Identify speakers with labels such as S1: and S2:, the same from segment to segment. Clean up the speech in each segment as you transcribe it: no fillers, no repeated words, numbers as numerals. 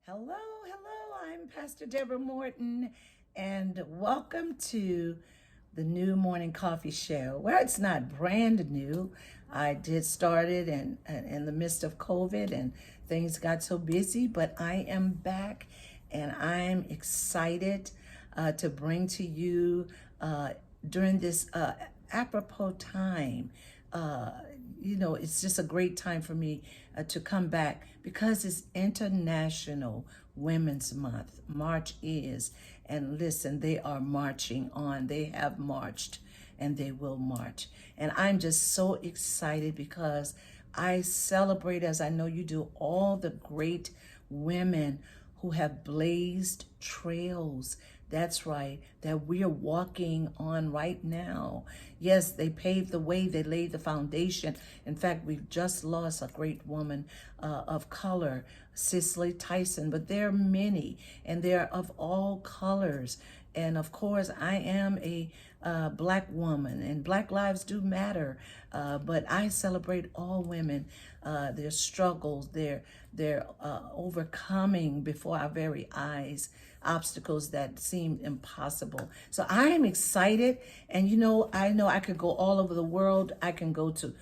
S1: Hello, hello. I'm Pastor Deborah Morton, and welcome to the new morning coffee show. Well, it's not brand new. I did start it in the midst of COVID, and things got so busy, but I am back, and I'm excited to bring to you during this apropos time. It's just a great time for me to come back because it's International Women's Month. March is, and listen, they are marching on. They have marched and they will march. And I'm just so excited because I celebrate, as I know you do, all the great women who have blazed trails. That's right, that we're walking on right now. Yes, they paved the way, they laid the foundation. In fact, we've just lost a great woman of color, Cicely Tyson, but there are many, and they're of all colors. And of course, I am a black woman, and Black lives do matter. But I celebrate all women, their struggles, their overcoming before our very eyes obstacles that seemed impossible. So I am excited, and I know I could go all over the world. I can go to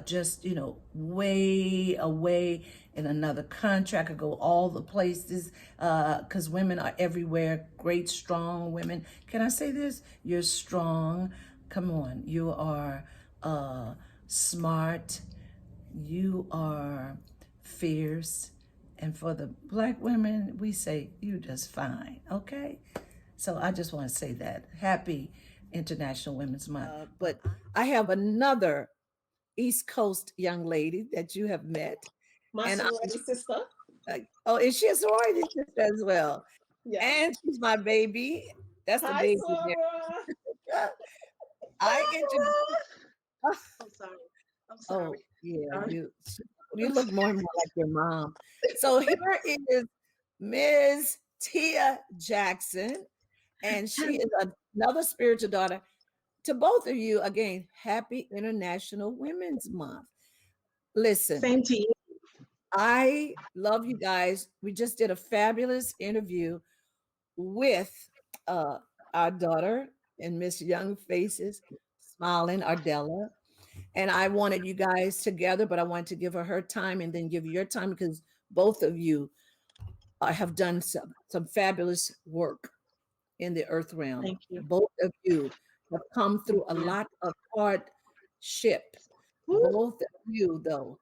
S1: just way away in another country. I could go all the places because women are everywhere. Great, strong women. Can I say this? You're strong. Come on. You are smart. You are fierce. And for the black women, we say, you just fine. Okay? So I just want to say that. Happy International Women's Month. But I have another East Coast young lady that you have met.
S2: My
S1: And
S2: sorority sister.
S1: oh, is she a sorority sister as well?
S2: Yes.
S1: And she's my baby. That's the
S2: Hi,
S1: baby
S2: Sora.
S1: there. I introduced.
S2: I'm sorry. I'm
S1: Oh
S2: sorry.
S1: yeah,
S2: Sorry.
S1: you look more and more like your mom. So here is Ms. Tia Jackson, and she is another spiritual daughter. To both of you, again, happy International Women's Month. Listen,
S2: Same to you.
S1: I love you guys. We just did a fabulous interview with uh, our daughter and Miss Young Faces, smiling Ardella. And I wanted you guys together, but I wanted to give her time and then give you your time because both of you have done some fabulous work in the earth realm.
S2: Thank you.
S1: Both of you have come through
S2: Thank
S1: a
S2: you.
S1: lot of hardship.
S2: Woo.
S1: Both of you, though,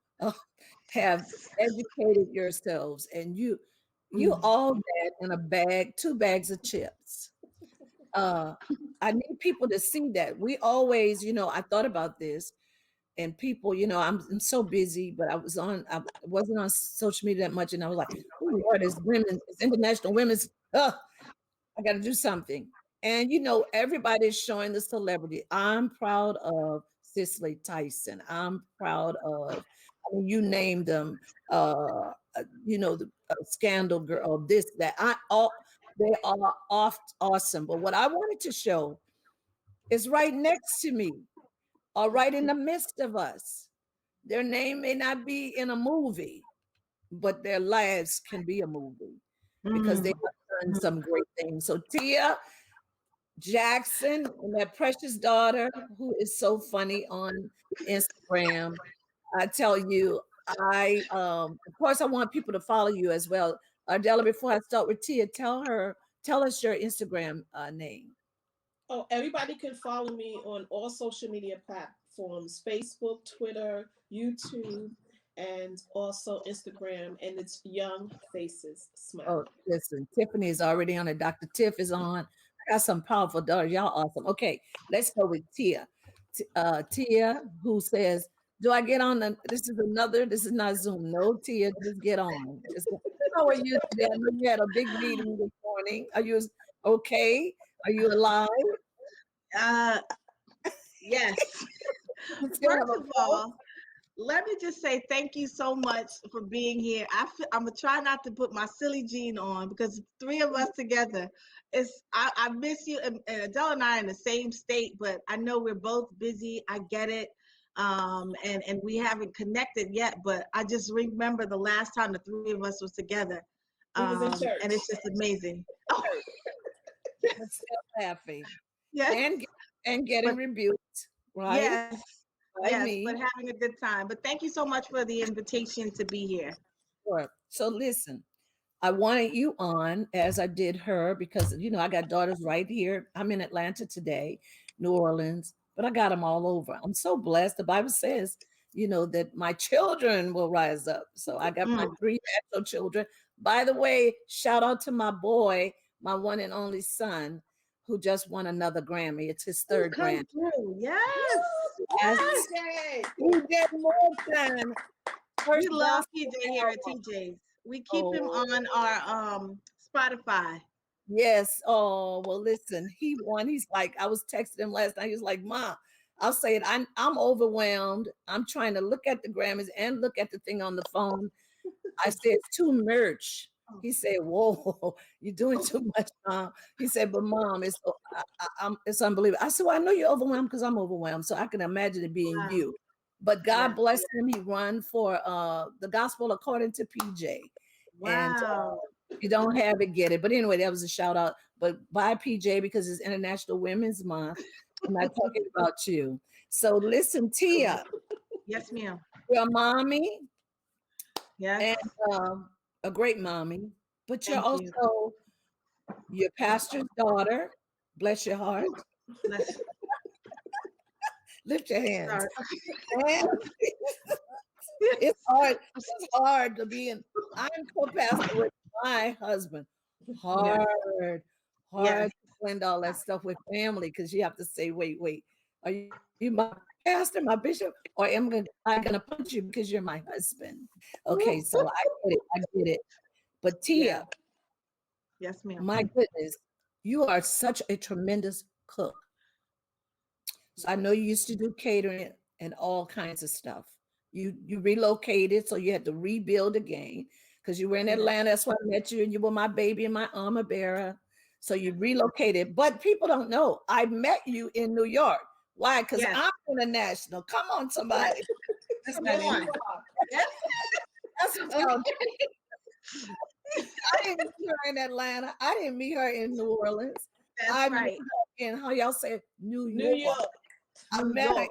S1: have educated yourselves, and you
S2: Mm.
S1: all that in a bag, 2 bags of chips. Uh, I need people to see that. We always, I thought about this, and people, I'm so busy, but I wasn't on social media that much, and I was like, oh Lord, it's International Women's. I got to do something. And everybody's showing the celebrity. I'm proud of Cicely Tyson. I'm proud of, I mean, you named them, the scandal girl, this, that. They are awesome. But what I wanted to show is right next to me, or right in the midst of us. Their name may not be in a movie, but their lives can be a movie because they
S2: Mm.
S1: have done some great things. So Tia Jackson and that precious daughter who is so funny on Instagram. I tell you, I of course I want people to follow you as well. Ardella, before I start with Tia, tell us your Instagram name.
S2: Oh, everybody can follow me on all social media platforms: Facebook, Twitter, YouTube, and also Instagram. And it's Young Faces
S1: Oh,
S2: Smile.
S1: listen, Tiffany is already on it. Dr. Tiff is on. I got some powerful daughters. Y'all awesome. Okay, let's go with Tia. Tia, who says, "Do I get on the? This is not Zoom. No, Tia, just get on. How are you today? I know you had a big meeting this morning. Are you okay? Are you alive?
S3: Uh, yes.
S1: You still have
S3: First
S1: a
S3: of
S1: pulse?
S3: all, let me just say thank you so much for being here. I'm gonna try not to put my silly gene on because three of us together, I miss you. And Adele and I are in the same state, but I know we're both busy. I get it, and we haven't connected yet. But I just remember the last time the three of us was together.
S2: We was in
S3: And
S2: church.
S3: it's just amazing. Oh,
S1: But still laughing
S3: yes,
S1: and getting
S3: but
S1: rebuked, right?
S3: yes,
S1: By
S3: yes, but
S1: me.
S3: having a good time. But thank you so much for the invitation to be here.
S1: Sure. So listen, I wanted you on as I did her because I got daughters right here. I'm in Atlanta today, New Orleans, but I got them all over. I'm so blessed. The Bible says, that my children will rise up. So I got my
S3: Mm.
S1: three natural children. By the way, shout out to my boy, my one and only son, who just won another Grammy. It's his
S3: Ooh,
S1: third
S3: come
S1: Grammy.
S3: through. Yes,
S1: Yes,
S3: yes.
S2: TJ.
S1: he did Morton.
S3: We
S1: First
S3: love
S1: gospel
S3: TJ here at
S1: album.
S3: TJ's. We keep him
S1: Oh.
S3: on our Spotify.
S1: Yes. Oh, well, listen, he won. He's like, I was texting him last night. He was like, Ma, I'll say it. I'm overwhelmed. I'm trying to look at the Grammys and look at the thing on the phone. I said, it's too merch.
S3: Oh,
S1: He said, whoa, you're doing too much, Mom. He said, but Mom, it's unbelievable. I said, well, I know you're overwhelmed because I'm overwhelmed. So I can imagine it being
S3: wow.
S1: you. But God
S3: Yes.
S1: bless him. He run for the gospel according to PJ. And
S3: Wow.
S1: if you don't have it, get it. But anyway, that was a shout out. But buy PJ because it's International Women's Month. I'm not talking about you. So listen, Tia,
S3: Yes, ma'am.
S1: you're a mommy
S3: Yes.
S1: and a great mommy, but you're
S3: Thank you.
S1: also your pastor's daughter. Bless your heart.
S3: Let's
S1: Lift your hands.
S3: start.
S1: And it's hard. It's hard to be in. I'm co-pastor with my husband.
S3: Yes.
S1: Hard,
S3: Yes.
S1: hard to blend all that stuff with family because you have to say, wait, are you my pastor, my bishop, or I'm gonna punch you because you're my husband? Okay, so I get it. But
S3: Yes.
S1: Tia,
S3: Yes, ma'am.
S1: my goodness, you are such a tremendous cook. So I know you used to do catering and all kinds of stuff. You relocated, so you had to rebuild again because you were in
S3: Yes.
S1: Atlanta. That's why I met you, and you were my baby and my armor bearer. So you relocated, but people don't know. I met you in New York. Why? Because
S3: Yes.
S1: I'm international. Come on,
S3: Yes.
S1: somebody. That's
S3: Come
S1: not
S2: Yes,
S1: it.
S3: on.
S2: you are.
S3: Yes.
S1: That's what
S3: Okay.
S1: y'all. I didn't meet her in Atlanta. I didn't meet her in New Orleans.
S3: That's
S1: I met
S3: right.
S1: her in how y'all say it, New
S2: New
S1: York.
S2: York.
S1: I
S3: New
S1: met her,
S3: York.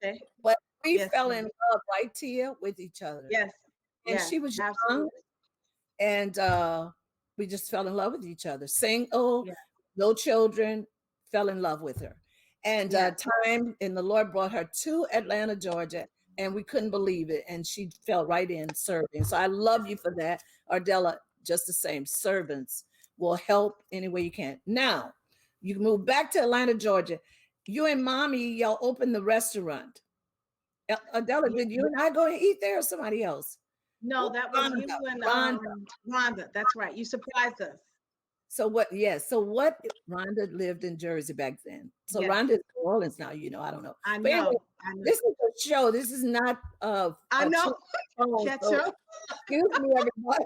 S3: Okay.
S1: but we
S3: Yes,
S1: fell in
S3: ma'am.
S1: love, right, Tia, with each other.
S3: Yes.
S1: And
S3: Yes.
S1: she was young,
S3: Absolutely.
S1: and we just fell in love with each other. Single,
S3: Yes.
S1: no children, fell in love with her. And
S3: Yes.
S1: time and the Lord brought her to Atlanta, Georgia, and we couldn't believe it. And she fell right in serving. So I love you for that, Ardella. Just the same, servants will help any way you can. Now, you can move back to Atlanta, Georgia. You and mommy, y'all opened the restaurant. Adela,
S3: Ye-
S1: did you and I go and eat there or somebody else?
S3: No, that was
S1: Rhonda.
S3: you and
S1: Rhonda.
S3: Rhonda. That's right. You surprised us.
S1: So what? Yes. So what? Rhonda lived in Jersey back then. So
S3: Yes.
S1: Rhonda is New Orleans now. I don't know.
S3: I
S1: But anyway,
S3: know. I know.
S1: this is a show. This is not
S3: I
S1: a
S3: know.
S1: church phone.
S3: Catch
S1: So
S3: up.
S1: excuse me, everybody.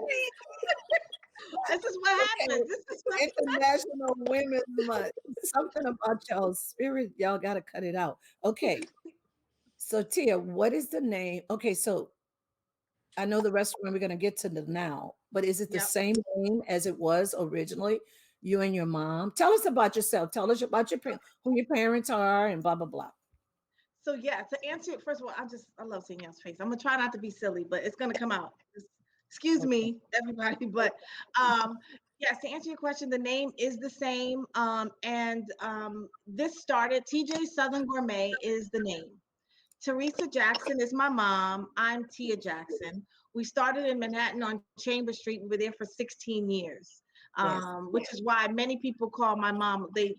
S3: This is what
S1: Okay.
S3: happens. This is what
S1: International Women's Month. Something about y'all's spirit. Y'all got to cut it out. Okay. So Tia, what is the name? Okay. So I know the restaurant we're going to get to the now, but is it the
S3: Yep.
S1: same name as it was originally? You and your mom. Tell us about yourself. Tell us about who your parents are, and blah blah blah.
S3: So yeah, to answer it, first of all, I love seeing y'all's face. I'm gonna try not to be silly, but it's gonna come out. Excuse
S1: Okay.
S3: me, everybody. But yes, to answer your question, the name is the same. And this started, TJ Southern Gourmet is the name. Teresa Jackson is my mom. I'm Tia Jackson. We started in Manhattan on Chambers Street. We were there for 16 years,
S1: Yes.
S3: which is why many people call my mom, they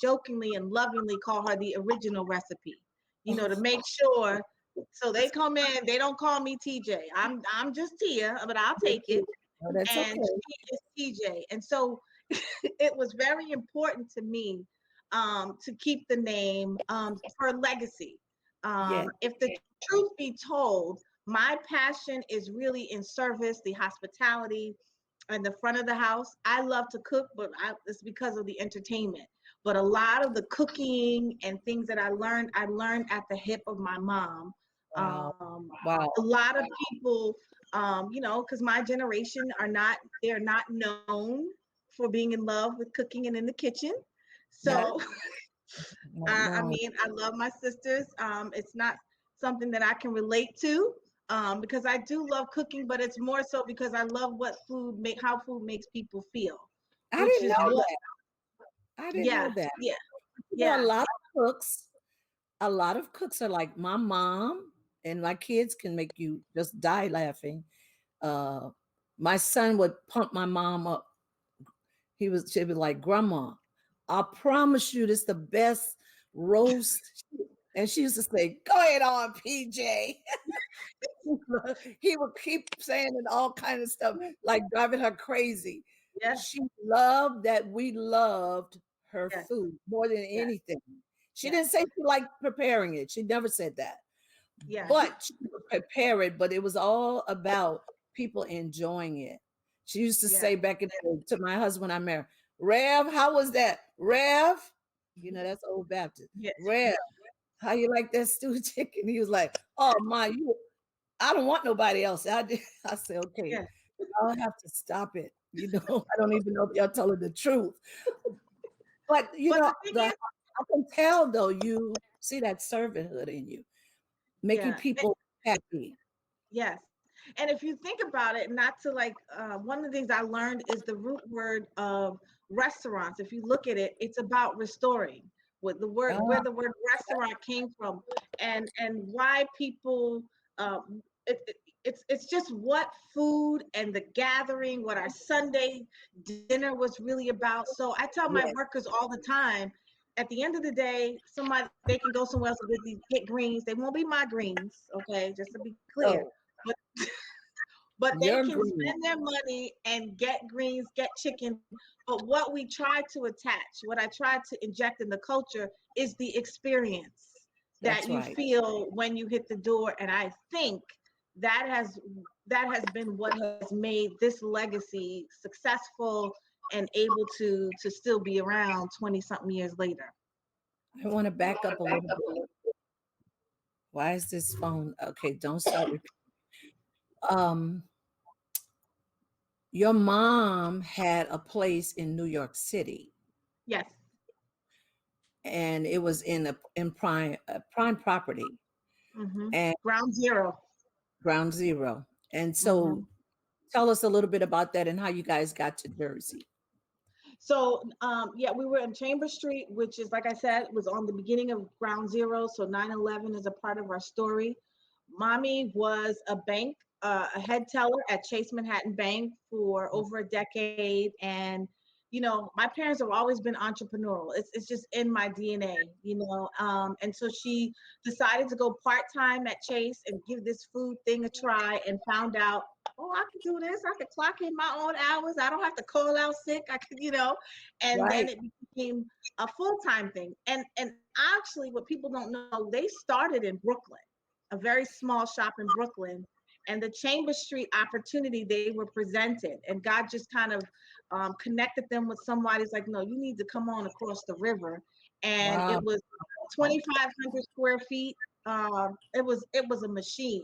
S3: jokingly and lovingly call her the original recipe, to make sure. So they come in, they don't call me TJ. I'm just Tia, but I'll take it.
S1: No, that's
S3: And
S1: okay.
S3: she is TJ. And so it was very important to me to keep the name for legacy.
S1: Yes.
S3: If the truth be told, my passion is really in service, the hospitality, and the front of the house. I love to cook, but it's because of the entertainment. But a lot of the cooking and things that I learned at the hip of my mom.
S1: Wow.
S3: Um,
S1: Wow.
S3: a lot of people because my generation they're not known for being in love with cooking and in the kitchen.
S1: No,
S3: So
S1: no,
S3: I
S1: no.
S3: mean, I love my sisters. It's not something that I can relate to, because I do love cooking, but it's more so because I love how food makes people feel,
S1: I
S3: which
S1: didn't
S3: is
S1: know
S3: what,
S1: that. I didn't know
S3: yeah,
S1: that.
S3: yeah,
S1: A
S3: yeah,
S1: lot of cooks, are like my mom, and my kids can make you just die laughing. Uh, my son would pump my mom up. She'd be like, Grandma, I promise you this the best roast. And she used to say, Go ahead on, PJ. He would keep saying and all kind of stuff, like driving her crazy.
S3: yeah,
S1: She loved that we loved her
S3: yeah,
S1: food more than
S3: yeah,
S1: anything. She
S3: yeah,
S1: didn't say she liked preparing it. She never said that.
S3: yeah,
S1: But she would prepare it, but it was all about people enjoying it. She used to
S3: yeah,
S1: say back in the day to my husband I married, Rev, how was that? Rev, that's old Baptist.
S3: yes,
S1: Rev, how you like that stewed chicken? He was like, Oh my, I don't want nobody else. I said, okay,
S3: yes.
S1: I'll have to stop it. I don't even know if y'all telling the truth. But
S3: But the thing is,
S1: I can tell though, you see that servanthood in you, making
S3: yeah.
S1: people happy.
S3: Yes. And if you think about it, not to like, one of the things I learned is the root word of restaurants. If you look at it, it's about restoring what the word,
S1: Oh,
S3: where the word restaurant came from, and why people, it, it, it's just what food and the gathering, what our Sunday dinner was really about. So I tell my
S1: yes.
S3: workers all the time, at the end of the day, they can go somewhere else and get greens. They won't be my greens, okay? Just to be clear,
S1: So
S3: but they
S1: you're
S3: can
S1: green.
S3: spend their money and get greens, get chicken. But what we try to attach, what I try to inject in the culture is the experience that
S1: That's
S3: you
S1: right.
S3: feel when you hit the door. And I think that has that has been what has made this legacy successful and able to still be around 20 something years later.
S1: I want to back up a little bit. Why is this phone? Okay, don't start repeating. Um, your mom had a place in New York City,
S3: Yes.
S1: and it was in prime property and
S3: Ground zero.
S1: ground zero. And so,
S3: hmm
S1: tell us a little bit about that and how you guys got to Jersey.
S3: So, yeah, we were in Chambers Street, which is, like I said, was on the beginning of Ground Zero. So 9/11 is a part of our story. Mommy was a head teller at Chase Manhattan Bank for over a decade. And, my parents have always been entrepreneurial. It's just in my DNA. And so she decided to go part-time at Chase and give this food thing a try and found out, oh, I can do this. I can clock in my own hours. I don't have to call out sick. I could. And then
S1: Right.
S3: it became a full-time thing. And actually, what people don't know, they started in Brooklyn, a very small shop in Brooklyn. And the Chambers Street opportunity, they were presented, and God just kind of connected them with somebody. It's like, no, you need to come on across the river. And
S1: Wow.
S3: it was 2,500 square feet. It was a machine,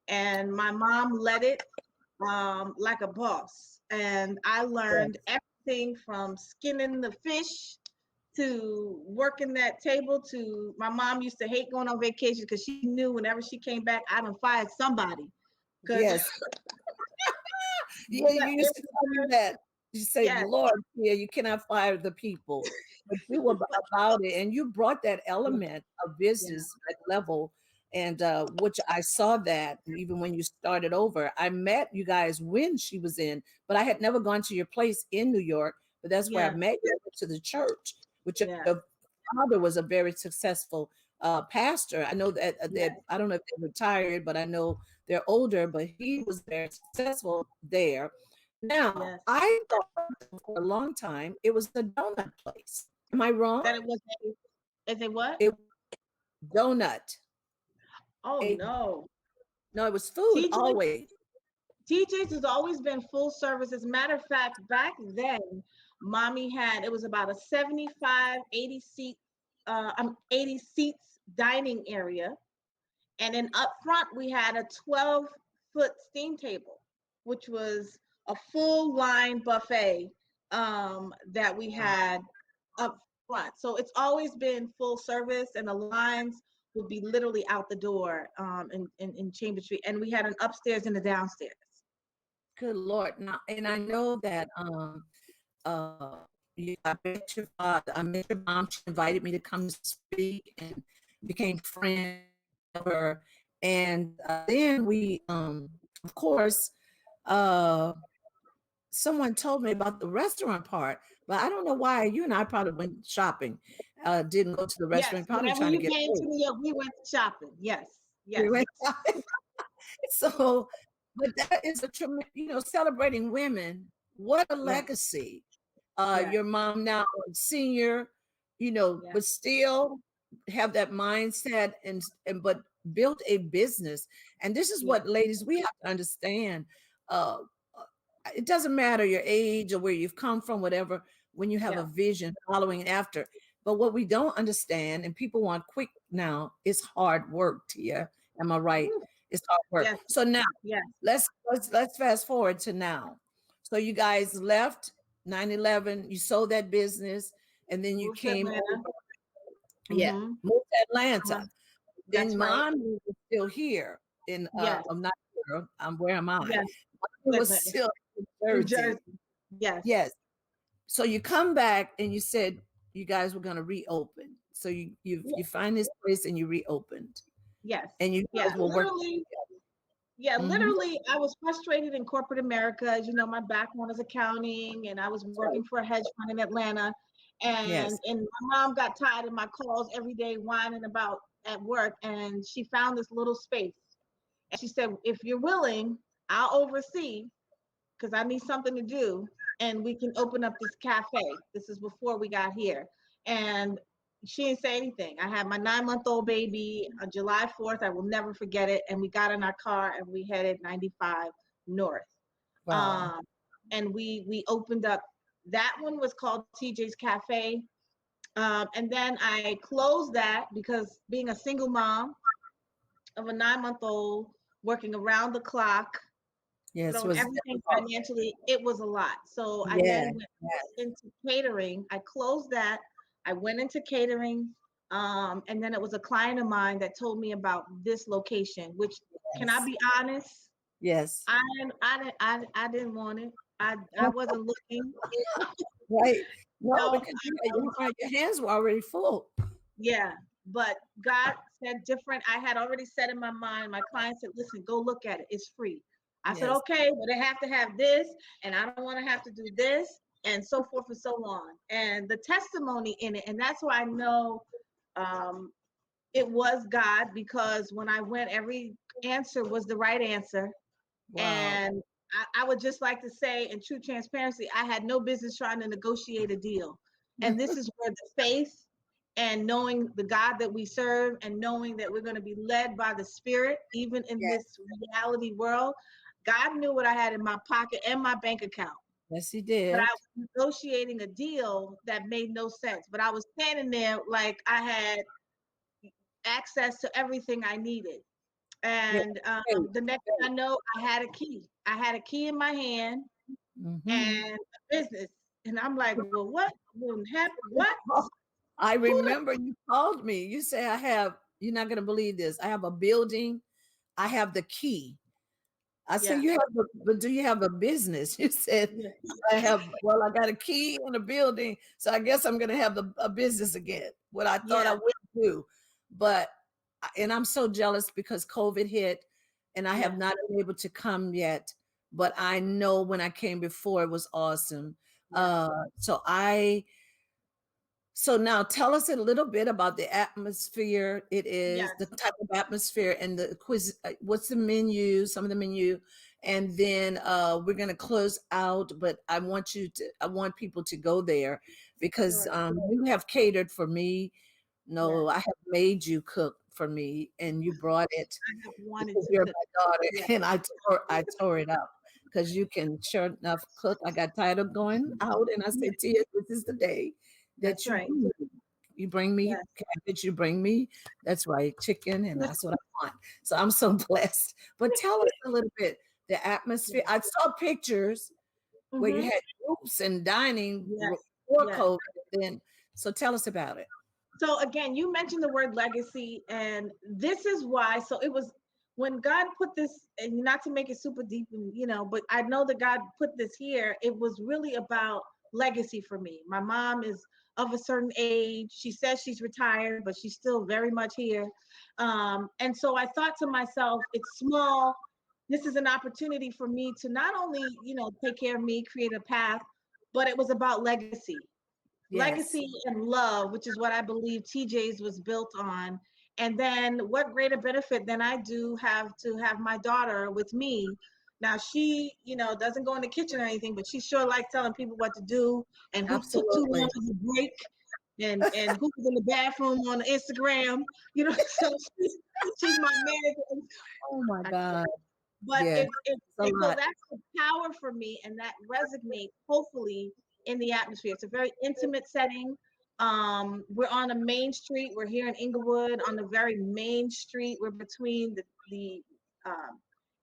S3: and my mom led it like a boss. And I learned everything from skinning the fish to working that table. To my mom used to hate going on vacation because she knew whenever she came back, I done fired somebody. Because
S1: Yes. Yeah, you used to tell me that. You say,
S3: yes,
S1: Lord, yeah, you cannot fire the people. But you were about it, and you brought that element of
S3: yeah,
S1: business that level, and which I saw that even when you started over. I met you guys when she was in, but I had never gone to your place in New York. But that's where I
S3: yeah,
S1: met you. I went to the church, which
S3: yeah,
S1: your father was a very successful pastor. I know
S3: yeah,
S1: that I don't know if they're retired, but I know they're older. But he was very successful there. Now,
S3: yes.
S1: I thought for a long time it was a donut place. Am I wrong?
S3: That it was is it what?
S1: It donut.
S3: Oh
S1: A
S3: no.
S1: no, it was food
S3: TJ
S1: always.
S3: TJ's has always been full service. As a matter of fact, back then, mommy had, it was about a 75, 80 seat, 80 seats dining area. And then up front, we had a 12 foot steam table, which was a full line buffet that we had up front. So it's always been full service, and the lines would be literally out the door in Chambers Street. And we had an upstairs and a downstairs.
S1: Good Lord. Now, and I know that uh I met your father, I met your mom, she invited me to come speak and became friends with her. And then we of course uh someone told me about the restaurant part, but I don't know why you and I probably went shopping, didn't go to the
S3: Yes,
S1: restaurant, probably
S3: whenever
S1: trying to
S3: you
S1: get
S3: came to
S1: food.
S3: New York, we went shopping. Yes,
S1: We
S3: yes,
S1: went shopping. So, but that is a tremendous, celebrating women. What a
S3: yes,
S1: legacy.
S3: yes,
S1: Your mom now senior,
S3: yes,
S1: but still have that mindset and but built a business. And this is
S3: yes,
S1: what, ladies, we have to understand. Uh, it doesn't matter your age or where you've come from, whatever, when you have a
S3: yes.
S1: vision following after. But what we don't understand, and people want quick now, is hard work, Tia. Am I right?
S3: Woo.
S1: It's hard work.
S3: Yes,
S1: So now
S3: yes.
S1: let's fast forward to now. So you guys left 9/11, you sold that business, and then you
S3: Moved to
S1: came
S3: Atlanta.
S1: over. Yeah,
S3: Mm-hmm.
S1: moved to
S3: Uh-huh.
S1: Atlanta.
S3: That's
S1: Then
S3: right.
S1: mom was still here in
S3: Yes,
S1: I'm not here. Where am I?
S3: yes.
S1: Mom was
S3: Atlanta,
S1: still in
S3: New
S1: Jersey.
S3: Jersey. Yes,
S1: Yes. So you come back and you said you guys were going to reopen. So you
S3: yes,
S1: find this place and you reopened,
S3: yes.
S1: and you
S3: Yeah.
S1: guys were working.
S3: Literally, yeah,
S1: Mm-hmm.
S3: literally, I was frustrated in corporate America. As you know, my background is accounting, and I was
S1: That's
S3: working
S1: right.
S3: for a hedge fund in Atlanta.
S1: Yes.
S3: And my mom got tired of my calls every day whining about at work, and she found this little space. And she said, "If you're willing, I'll oversee because I need something to do, and we can open up this cafe." This is before we got here, and she didn't say anything. I had my 9-month-old baby on July 4th. I will never forget it. And we got in our car and we headed 95 north.
S1: Wow.
S3: Um, and we opened up. That one was called TJ's Cafe. And then I closed that because being a single mom of a 9-month-old, working around the clock,
S1: Yes.
S3: thrown
S1: Was
S3: everything
S1: difficult.
S3: financially, it was a lot. So I
S1: Yeah.
S3: then went into catering. I closed that. I went into catering. And then it was a client of mine that told me about this location, which, can I
S1: Yes.
S3: be honest?
S1: Yes.
S3: I didn't want it. I wasn't looking.
S1: Right. No,
S3: No,
S1: because your hands were already full.
S3: yeah. But God said different. I had already said in my mind, my client said, listen, go look at it. It's free. I said,
S1: Yes.
S3: okay, but I have to have this, and I don't want to have to do this, and so forth and so on. And the testimony in it, and that's why I know um, it was God, because when I went, every answer was the right answer.
S1: Wow.
S3: And I would just like to say, in true transparency, I had no business trying to negotiate a deal. And this is where the faith and knowing the God that we serve and knowing that we're going to be led by the Spirit, even in
S1: Yes.
S3: this reality world, God knew what I had in my pocket and my bank account.
S1: Yes, he
S3: But I
S1: did.
S3: was negotiating a deal that made no sense. But I was standing there like I had access to everything I needed.
S1: Yeah.
S3: And
S1: Hey,
S3: the next thing I know, I had a key. I had a key in my hand
S1: mm-hmm.
S3: and a business. And I'm like, well, what will happen? What?
S1: I
S3: Who the?
S1: remember you called me. You say, you're not going to believe this. I have a building. I have the key. I said,
S3: Yeah,
S1: but do you have a business? You said,
S3: yeah,
S1: I got a key in a building. So I guess I'm going to have a business again, what I thought I
S3: yeah,
S1: would do. But, and I'm so jealous because COVID hit and I
S3: yeah,
S1: have not been able to come yet. But I know when I came before, it was awesome.
S3: yeah,
S1: So so now tell us a little bit about the atmosphere. It is
S3: yes.
S1: the type of atmosphere and the quiz. What's the menu? Some of the menu, and then we're gonna close out. But I want people to go there because
S3: Sure.
S1: you have catered for me.
S3: Yes.
S1: No, I have made you cook for me, and you brought it
S3: I have wanted
S1: because
S3: to
S1: you're
S3: cook.
S1: my daughter,
S3: Yeah,
S1: and I tore it up because you can sure enough cook. I got tired of going out, and I said, Tia, this is the day that
S3: that's
S1: you
S3: right.
S1: do. You bring me
S3: Yes.
S1: cabbage, you bring me, that's right, chicken, and that's what I want. So I'm so blessed. But tell us a little bit the atmosphere. I saw pictures where you
S3: Mm-hmm.
S1: had groups and dining
S3: Yes.
S1: before
S3: Yes.
S1: COVID. Then, so tell us about it.
S3: So again, you mentioned the word legacy, and this is why. So it was when God put this, and not to make it super deep, and but I know that God put this here. It was really about legacy for me. My mom is of a certain age. She says she's retired, but she's still very much here. And so I thought to myself, it's small. This is an opportunity for me to not only, take care of me, create a path, but it was about legacy.
S1: Yes,
S3: Legacy and love, which is what I believe TJ's was built on. And then what greater benefit than I do have to have my daughter with me. Now she, doesn't go in the kitchen or anything, but she sure likes telling people what to do and who took too long
S1: absolutely.
S3: to break and who was in the bathroom on Instagram. So she's my
S1: Oh my
S3: manager.
S1: God.
S3: But
S1: Yes, it's a
S3: so
S1: lot.
S3: that's the power for me, and that resonates hopefully in the atmosphere. It's a very intimate setting. We're on a main street. We're here in Inglewood on the very main street. We're between the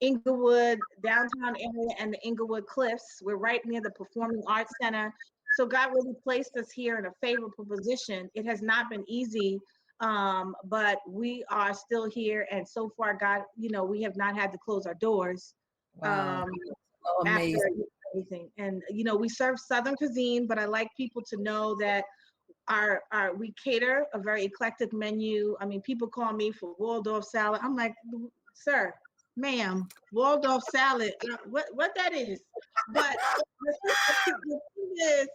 S3: Inglewood downtown area and the Inglewood Cliffs. We're right near the Performing Arts Center. So God really placed us here in a favorable position. It has not been easy, but we are still here, and so far God, we have not had to close our doors
S1: Wow.
S3: um,
S1: So
S3: after
S1: amazing.
S3: everything. And we serve Southern cuisine, but I like people to know that our we cater a very eclectic menu. I mean, people call me for Waldorf salad. I'm like, sir, ma'am, Waldorf salad, what that is. But the thing is,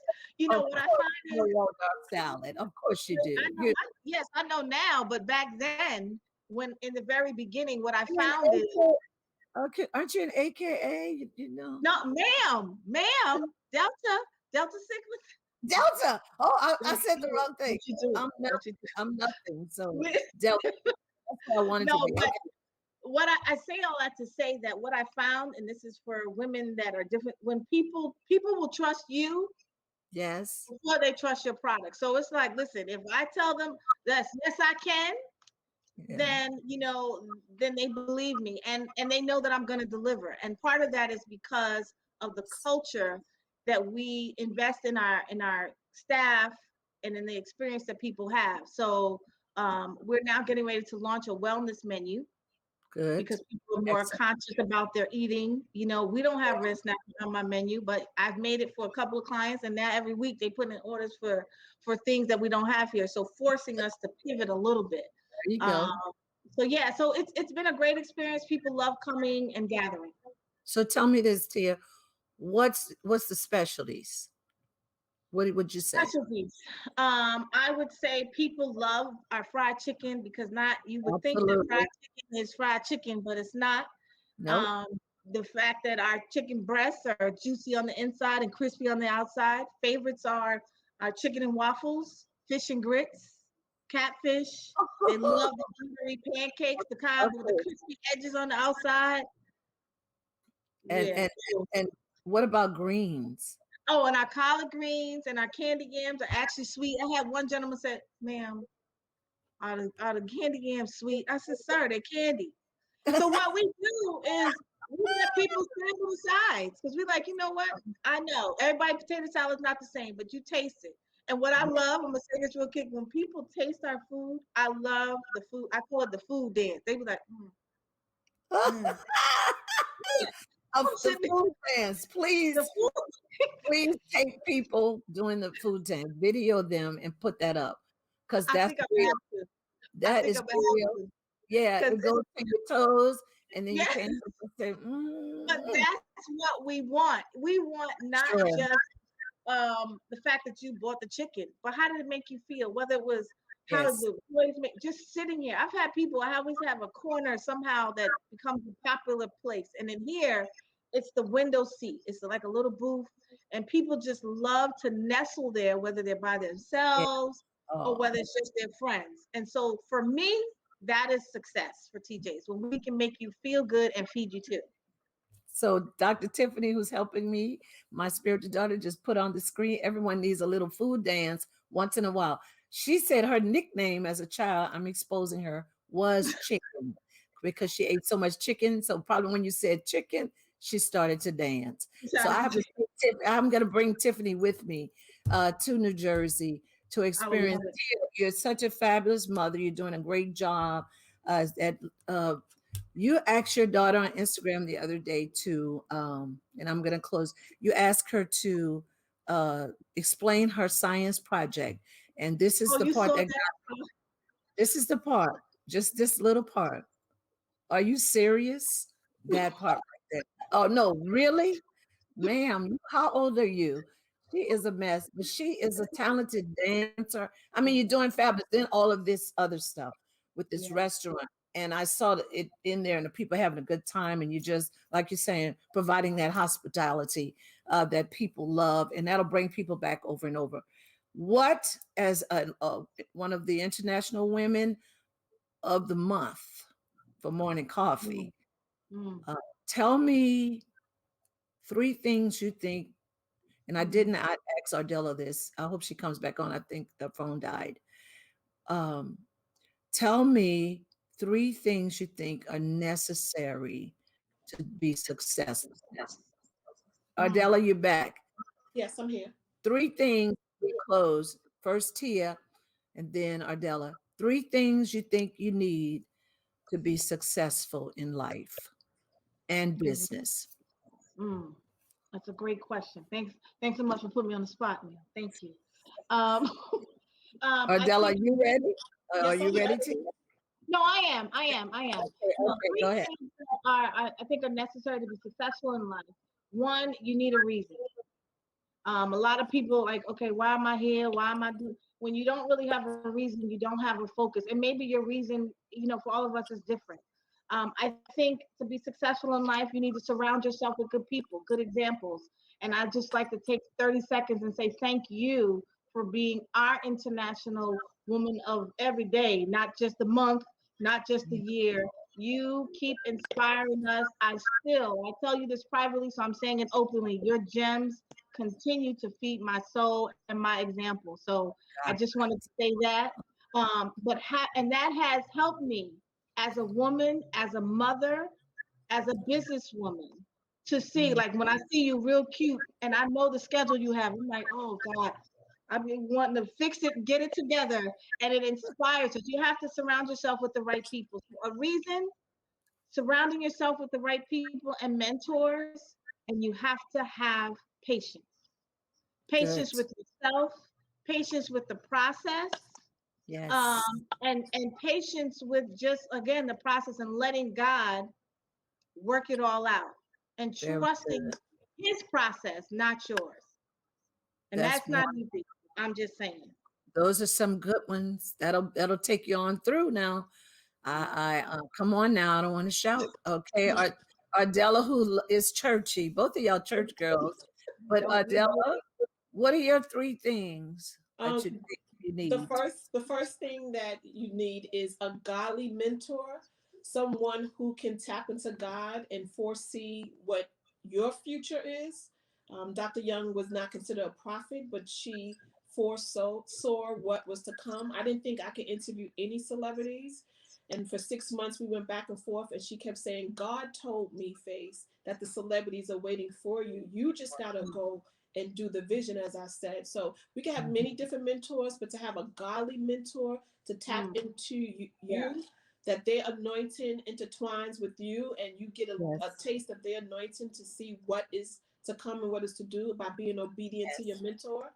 S1: Of
S3: what I
S1: course,
S3: find
S1: you
S3: is,
S1: know salad. Of course you do. You
S3: yes, I know now, but back then, when in the very beginning, what I
S1: you're an
S3: found is,
S1: okay, aren't you an AKA? You know.
S3: no, ma'am, Delta Sigma.
S1: Delta. Oh, I
S3: Don't
S1: said the
S3: you do it.
S1: wrong thing.
S3: Don't you do it.
S1: I'm not,
S3: Don't you
S1: I'm nothing. So
S3: do it.
S1: Delta. That's what I wanted to
S3: No,
S1: be.
S3: but
S1: Okay.
S3: what I say all that to say that what I found, and this is for women that are different, when people will trust you
S1: Yes.
S3: before they trust your product. So it's like, listen, if I tell them yes I can,
S1: Yeah.
S3: then then they believe me, and they know that I'm going to deliver. And part of that is because of the culture that we invest in our staff and in the experience that people have. So we're now getting ready to launch a wellness menu
S1: Good.
S3: because people are more
S1: Excellent.
S3: conscious about their eating. We don't have red snacks on my menu, but I've made it for a couple of clients, and now every week they put in orders for things that we don't have here. So forcing us to pivot a little bit.
S1: There you
S3: Um,
S1: go.
S3: so yeah, so it's been a great experience. People love coming and gathering.
S1: So tell me this, Tia. What's the specialties? What would you say?
S3: Specialties. I would say people love our fried chicken because not you would think that fried
S1: Absolutely.
S3: chicken is fried chicken, but it's not.
S1: Nope.
S3: Um, the fact that our chicken breasts are juicy on the inside and crispy on the outside. Favorites are our chicken and waffles, fish and grits, catfish. They love the buttery pancakes, the kind with the
S1: Okay.
S3: crispy edges on the outside.
S1: And
S3: Yeah.
S1: and and what about greens?
S3: Oh, and our collard greens and our candy yams are actually sweet. I had one gentleman said, "Ma'am, are the candy yams sweet?" I said, "Sir, they're candy." So what we do is we let people sample the sides because we like, you know what? I know everybody potato salad is not the same, but you taste it. And what I love, I'm gonna say this real quick. When people taste our food, I love the food. I call it the food dance. They be like, mm.
S1: Of
S3: I'm
S1: the
S3: sitting
S1: food dance,
S3: there, the
S1: please,
S3: food.
S1: please take people doing the food dance, video them and put that up, because
S3: I
S1: that's
S3: think I'm gonna
S1: real.
S3: have to. I
S1: That
S3: think
S1: is
S3: I'm gonna
S1: real.
S3: have to
S1: Yeah,
S3: because
S1: it goes to your toes, and then you
S3: yeah.
S1: can't help but say,
S3: But that's what we want. We want not
S1: sure,
S3: just the fact that you bought the chicken, but how did it make you feel? Whether it was how did
S1: yes,
S3: the employees make just sitting here. I've had people, I always have a corner somehow that becomes a popular place. And in here, it's the window seat. It's like a little booth. And people just love to nestle there, whether they're by
S1: yeah.
S3: themselves or
S1: Oh,
S3: whether it's just their friends. And so for me, that is success for TJ's when we can make you feel good and feed you too.
S1: so Dr. Tiffany, who's helping me, my spiritual daughter, just put on the screen. Everyone needs a little food dance once in a while. She said her nickname as a child, I'm exposing her, was chicken because she ate so much chicken. So probably when you said chicken, she started to dance. So I have to say, I'm going to bring Tiffany with me to New Jersey to
S3: I would love
S1: experience.
S3: it.
S1: You're such a fabulous mother. You're doing a great job. At You asked your daughter on Instagram the other day to, and I'm going to close. You asked her to explain her science project, and this is
S3: Oh,
S1: the
S3: you
S1: part
S3: saw
S1: that
S3: that?
S1: this is the part, just this little part. Are you serious? That part right there. Oh no, really? Ma'am, how old are you? She is a mess, but she is a talented dancer. I mean, you're doing fabulous. Then all of this other stuff with this
S3: Yeah.
S1: restaurant. And I saw it in there and the people having a good time. And you just, like you're saying, providing that hospitality that people love. And that'll bring people back over and over. What, as one of the international women of the month for morning
S3: Mm,
S1: coffee,
S3: mm,
S1: uh, tell me three things you think. And
S3: mm,
S1: I ask Ardella this. I hope she comes back on. I think the phone died. Um, Tell me three things you think are necessary to be successful.
S3: mm.
S1: Ardella, you're back.
S2: Yes, I'm here.
S1: Three things we close. First Tia, and then Ardella. Three things you think you need to be successful in life and
S3: Mm,
S1: business.
S3: mm. That's a great question. Thanks so much for putting me on the spot, man. Thank you. Um, I
S1: Ardella, are
S3: think
S1: you ready? Are
S2: Yes,
S1: you
S2: I'm
S1: ready,
S2: here.
S1: Tia?
S3: no, I am.
S1: Okay, okay, go
S3: Three
S1: ahead.
S3: things that I think are necessary to be successful in life. One, you need a reason. A lot of people like, okay, why am I here? Why am I doing? When you don't really have a reason, you don't have a focus, and maybe your reason, for all of us is different. I think to be successful in life, you need to surround yourself with good people, good examples. And I just like to take 30 seconds and say thank you for being our international woman of every day, not just the month, not just the year. You keep inspiring us. I tell you this privately, so I'm saying it openly. Your gems continue to feed my soul and my example. So I just wanted to say that. And that has helped me as a woman, as a mother, as a businesswoman to see,
S1: Mm,
S3: like when I see you real cute and I know the schedule you have, I'm like, oh God, I've been wanting to fix it, get it together, and it inspires us. You have to surround yourself with the right people. So a reason, surrounding yourself with the right people and mentors, and you have to have patience. Patience
S1: good.
S3: with yourself, patience with the process,
S1: Yes.
S3: and patience with just again the process and letting God work it all out and
S1: Very
S3: trusting
S1: good.
S3: his process, not yours. And
S1: That's
S3: that's
S1: one.
S3: not easy. I'm just saying.
S1: Those are some good ones. That'll take you on through now. Come on now. I don't want to shout. Okay, Ardella, who is churchy. Both of y'all church girls, but Ardella, what are your three things that you
S2: Um,
S1: think you
S2: the
S1: need?
S2: first thing that you need is a godly mentor, someone who can tap into God and foresee what your future is. Dr. Young was not considered a prophet, but she foresaw saw what was to come. I didn't think I could interview any celebrities. And for 6 months, we went back and forth, and she kept saying, God told me, Face, that the celebrities are waiting for you. You just got to go and do the vision, as I said. So we can have many different mentors, but to have a godly mentor to tap
S3: Mm,
S2: into
S3: yeah.
S2: you, that their anointing intertwines with you, and you get a
S1: Yes.
S2: taste of their anointing to see what is to come and what is to do by being obedient to your
S1: Yes.
S2: mentor.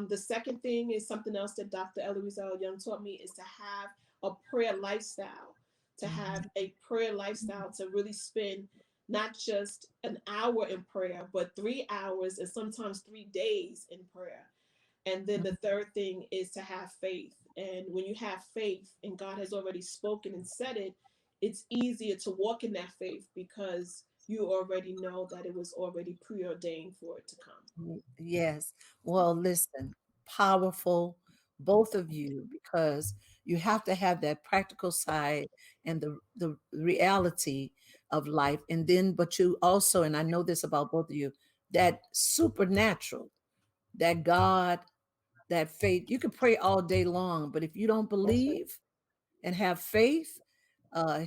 S2: The second thing is something else that Dr. Eloise L. Young taught me is to have a prayer lifestyle, to
S1: Mhm.
S2: have a prayer lifestyle, to really spend not just an hour in prayer, but 3 hours and sometimes 3 days in prayer. And then the third thing is to have faith. And when you have faith and God has already spoken and said it, it's easier to walk in that faith because you already know that it was already preordained for it to come.
S1: Yes. Well, listen, powerful, both of you, because you have to have that practical side and the reality of life. And then, but you also, and I know this about both of you, that supernatural, that God that faith. You can pray all day long, but if you don't
S2: That's right.
S1: believe and have faith,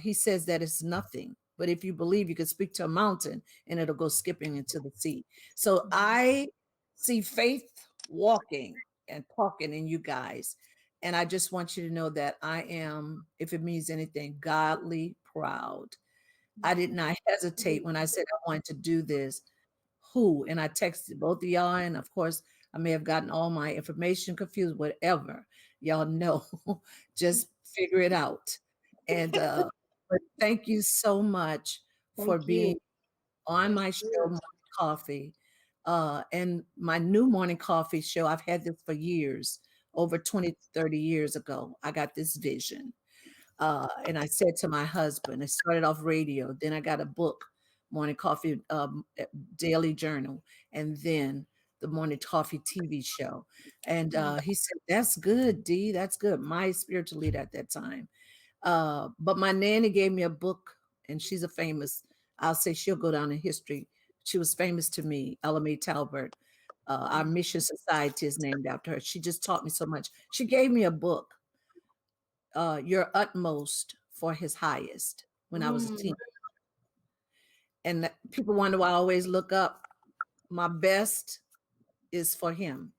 S1: he says that it's nothing. But if you believe, you can speak to a mountain and it'll go skipping into the sea. So
S2: Mhm.
S1: I see faith walking and talking in you guys. And I just want you to know that I am, if it means anything, godly proud. I did not hesitate when I said I wanted to do this. Who? And I texted both of y'all. And of course, I may have gotten all my information confused, whatever. Y'all know, just figure it out. And but thank you so much for
S3: Thank you.
S1: being on
S2: Thank
S1: my show,
S2: you.
S1: Morning Coffee. And my new morning coffee show, I've had this for years, over 20, 30 years ago. I got this vision. And I said to my husband, I started off radio, then I got a book, Morning Coffee Daily Journal, and then the Morning Coffee TV show. And he said, "That's good, Dee. That's good." My spiritual leader at that time. But my nanny gave me a book, and she's a famous, I'll say she'll go down in history. She was famous to me, Ella Mae Talbert. Our mission society is named after her. She just taught me so much. She gave me a book, Your Utmost for His Highest, when I was a teen.
S3: Mm,
S1: And people wonder why I always look up. My best is for Him.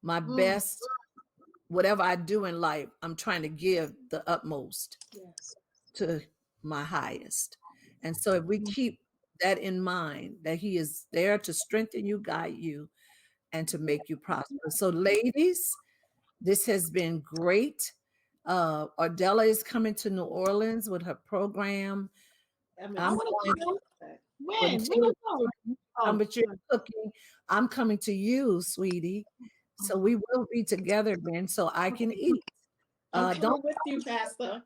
S1: My
S3: mm,
S1: best, whatever I do in life, I'm trying to give the utmost
S2: Yes.
S1: to my highest. And so if we
S3: mm,
S1: keep that in mind, that He is there to strengthen you, guide you, and to make you prosper. So, ladies, this has been great. Ardella is coming to New Orleans with her program.
S2: I'm
S3: I
S1: I'm
S3: want
S1: going
S3: to come.
S2: excited.
S1: when
S3: When? When
S1: Tia
S3: you going?
S1: come,
S3: Oh,
S1: but you're cooking. I'm coming to you, sweetie. So we will be together then, so I can
S3: okay.
S1: eat.
S2: I'm
S1: Don't
S2: coming with you, Pastor.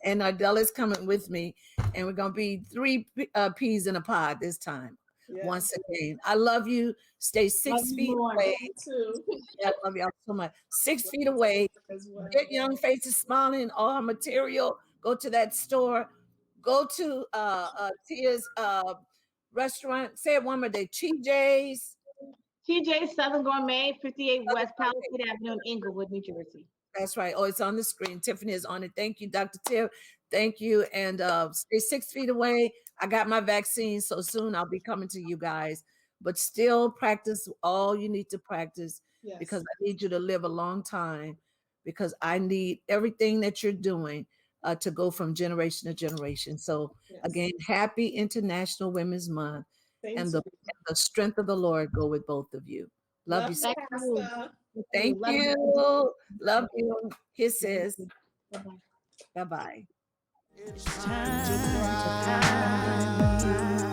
S1: and Ardell coming with me, and we're gonna be three peas in a pod this time. Once
S2: Yes.
S1: again, I love you. Stay
S3: Love
S1: six
S3: you
S1: feet
S3: more.
S2: Love
S1: away.
S2: you too.
S1: Yeah, I love y'all so much. Six
S2: Love
S1: feet
S2: you
S1: away.
S2: as
S1: Get
S2: well.
S1: young faces smiling. All her material. Go to that store. Go to Tia's restaurant. Say it one more day. TJ's.
S3: TJ Southern Gourmet, 58 West Palisade Avenue in Inglewood, New Jersey.
S1: That's right. Oh, it's on the screen. Tiffany is on it. Thank you, Dr. Tiff. Thank you. And stay 6 feet away. I got my vaccine, so soon I'll be coming to you guys. But still practice all you need to practice, because
S2: Yes.
S1: I need you to live a long time, because I need everything that you're doing to go from generation to generation. So
S2: Yes.
S1: again, happy International Women's Month,
S2: Same
S1: and
S2: to you.
S1: the strength of the Lord go with both of you. Love
S2: Love
S1: you
S2: you,
S1: so
S3: Thank
S1: much.
S3: you.
S2: Pastor.
S3: Thank you.
S1: Thank
S3: Love you.
S1: you. Love you.
S3: Love
S1: Kisses.
S3: you. Bye-bye.
S1: Bye bye.
S4: It's time to cry.